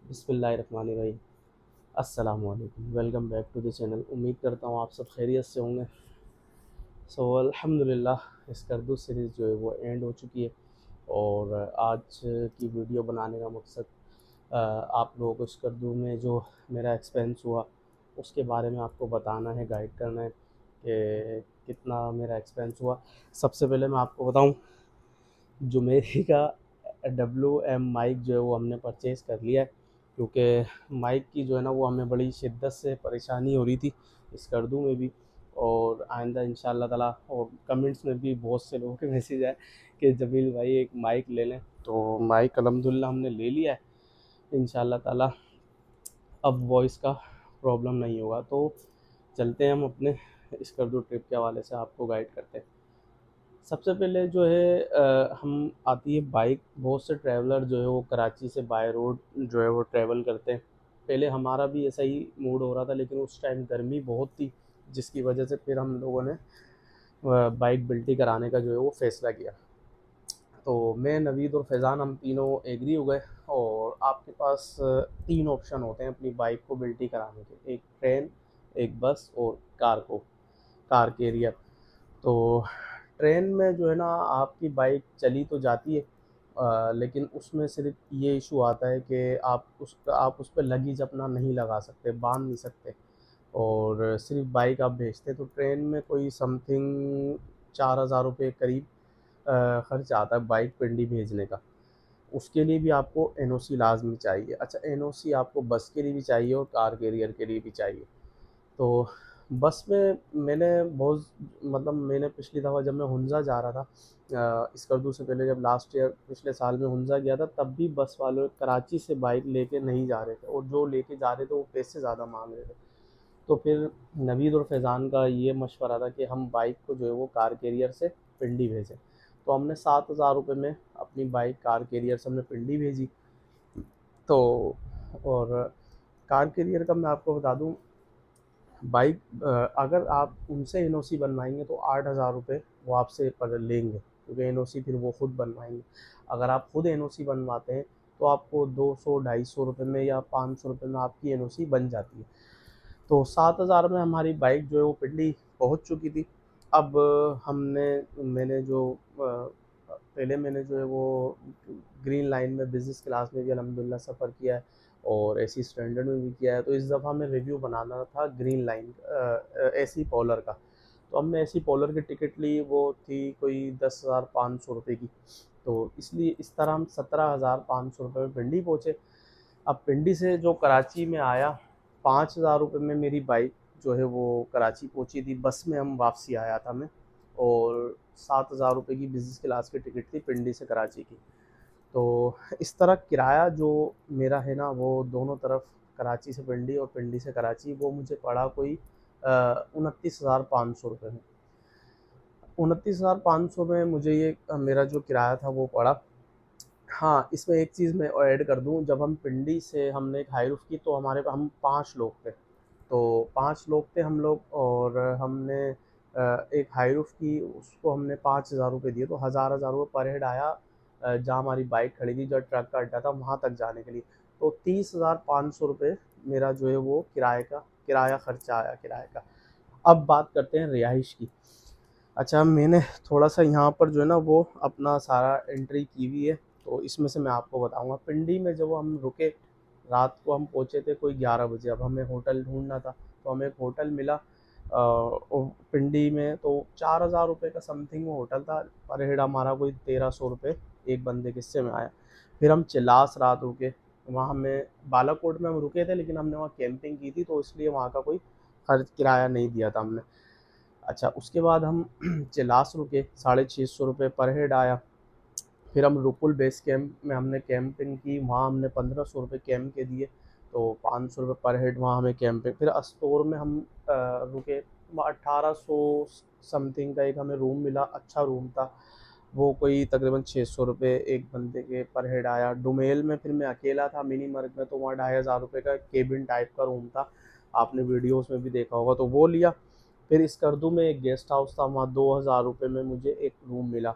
बिस्मिल्लाहिर्रहमानिर्रहीम। अस्सलाम वालेकुम, welcome back to the channel. उम्मीद करता हूँ आप सब खैरियत से होंगे। अल्हम्दुलिल्लाह स्कर्दू सीरीज़ जो है वो एंड हो चुकी है और आज की वीडियो बनाने का मकसद आप लोगों को स्कर्दू में जो मेरा एक्सपेंस हुआ उसके बारे में आपको बताना है, गाइड करना है कि कितना मेरा एक्सपेंस हुआ। सबसे पहले मैं आपको बताऊँ, जो मेरी का WM माइक जो है वो हमने परचेज़ कर लिया है, क्योंकि माइक की जो है ना वो हमें बड़ी शिद्दत से परेशानी हो रही थी स्कर्दू में भी और आइंदा इंशाअल्लाह ताला। और कमेंट्स में भी बहुत से लोगों के मैसेज आए कि जमील भाई एक माइक ले लें, तो माइक अल्हम्दुलिल्लाह हमने ले लिया है इंशाअल्लाह ताला। अब वॉइस का प्रॉब्लम नहीं होगा। तो चलते हैं हम अपने स्कर्दू ट्रिप के हवाले से आपको गाइड करते हैं। सबसे पहले जो है हम आती है बाइक। बहुत से ट्रैवलर जो है वो कराची से बाय रोड जो है वो ट्रैवल करते हैं। पहले हमारा भी ऐसा ही मूड हो रहा था, लेकिन उस टाइम गर्मी बहुत थी, जिसकी वजह से फिर हम लोगों ने बाइक बिल्टी कराने का जो है वो फ़ैसला किया। तो मैं, नवीद और फैज़ान हम तीनों एग्री हो गए। और आपके पास तीन ऑप्शन होते हैं अपनी बाइक को बिल्टी कराने के: एक ट्रेन, एक बस और कार कैरियर। तो ट्रेन में जो है ना आपकी बाइक चली तो जाती है, लेकिन उसमें सिर्फ ये इशू आता है कि आप उस पर लगेज अपना नहीं लगा सकते, बांध नहीं सकते, और सिर्फ बाइक आप भेजते हैं। तो ट्रेन में कोई समथिंग 4,000 रुपये करीब खर्च आता है बाइक पिंडी भेजने का। उसके लिए भी आपको NOC लाजमी चाहिए। अच्छा, NOC आपको बस के लिए भी चाहिए और कार कैरियर के लिए भी चाहिए। तो बस में मैंने पिछली दफ़ा जब मैं हुंज़ा जा रहा था, स्कर्दू से पहले, जब लास्ट ईयर पिछले साल में हुंज़ा गया था, तब भी बस वाले कराची से बाइक लेके नहीं जा रहे थे, और जो लेके जा रहे थे वो पैसे ज़्यादा मांग रहे थे। तो फिर नवीद और फैज़ान का ये मशवरा था कि हम बाइक को जो है वो कार कैरियर से पिंडी भेजें। तो हमने 7,000 रुपये में अपनी बाइक कार कैरियर से हमने पिंडी भेजी। तो और कार कैरियर का मैं आपको बता दूं, बाइक अगर आप उनसे NOC बनवाएंगे तो 8,000 रुपये वो आपसे पर लेंगे, क्योंकि NOC फिर वो ख़ुद बनवाएंगे। अगर आप ख़ुद NOC बनवाते हैं तो आपको 200-250 रुपये में या 500 रुपये में आपकी NOC बन जाती है। तो 7,000 में हमारी बाइक जो है वो पिंडी पहुंच चुकी थी। अब मैंने जो पहले मैंने जो है वो ग्रीन लाइन में बिज़नेस क्लास में भी अल्हम्दुलिल्लाह सफ़र किया है और AC स्टैंडर्ड में भी किया है। तो इस दफ़ा हमें रिव्यू बनाना था ग्रीन लाइन AC पोलर का। तो हमने AC पोलर की टिकट ली, वो थी कोई 10,500 रुपये की। तो इसलिए इस तरह हम 17,500 रुपये में पिंडी पहुँचे। अब पिंडी से जो कराची में आया, 5,000 रुपये में मेरी बाइक जो है वो कराची पहुंची थी। बस में हम वापसी आया था मैं, और 7,000 रुपये की बिज़नेस क्लास की टिकट थी पिंडी से कराची की। तो इस तरह किराया जो मेरा है ना, वो दोनों तरफ कराची से पिंडी और पिंडी से कराची, वो मुझे पड़ा कोई 29,500 रुपये में। 29,500 में मुझे ये मेरा जो किराया था वो पड़ा। हाँ, इसमें एक चीज़ मैं ऐड कर दूँ, जब हम पिंडी से हमने एक हाईरूफ की, तो हम 5 लोग थे। तो 5 लोग थे हम लोग, और हमने एक हाईरूफ की, उसको हमने 5,000 रुपये दिए, तो हज़ार रुपये पर हेड आया। जहाँ हमारी बाइक खड़ी थी, जो ट्रक का अड्डा था, वहाँ तक जाने के लिए। तो 30,500 रुपये मेरा जो है वो किराया खर्चा आया किराए का। अब बात करते हैं रिहाइश की। अच्छा, मैंने थोड़ा-सा यहाँ पर जो है ना वो अपना सारा एंट्री की हुई है, तो इसमें से मैं आपको बताऊँगा। पिंडी में जब हम रुके, रात को हम पहुँचे थे कोई 11 बजे। अब हमें होटल ढूँढना था, तो हमें एक होटल मिला पिंडी में। तो 4,000 रुपये का समथिंग वो होटल था। पर हेड हमारा कोई 1,300 रुपये एक बंदे के हिस्से में आया। फिर हम चिलास रात रुके। वहाँ हमें बालाकोट में हम रुके थे, लेकिन हमने वहाँ कैंपिंग की थी, तो इसलिए वहाँ का कोई खर्च किराया नहीं दिया था हमने। अच्छा, उसके बाद हम चिलास रुके, 650 रुपये पर हेड आया। फिर हम रुपुल बेस कैंप में हमने कैंपिंग की, वहाँ हमने 1,500 रुपये कैंप के दिए, तो 500 रुपये पर हेड वहाँ हमें कैंपिंग। फिर अस्तोर में हम रुके, वहाँ 1,800 समथिंग का एक हमें रूम मिला, अच्छा रूम था। वो कोई तकरीबन 600 रुपये एक बंदे के पर हेड आया। डुमेल में फिर मैं अकेला था मिनी मर्ग में, तो वहाँ 2,500 रुपये का केबिन टाइप का रूम था, आपने वीडियोस में भी देखा होगा, तो वो लिया। फिर स्कर्दू में एक गेस्ट हाउस था, वहाँ 2,000 रुपये में मुझे एक रूम मिला।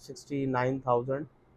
69,000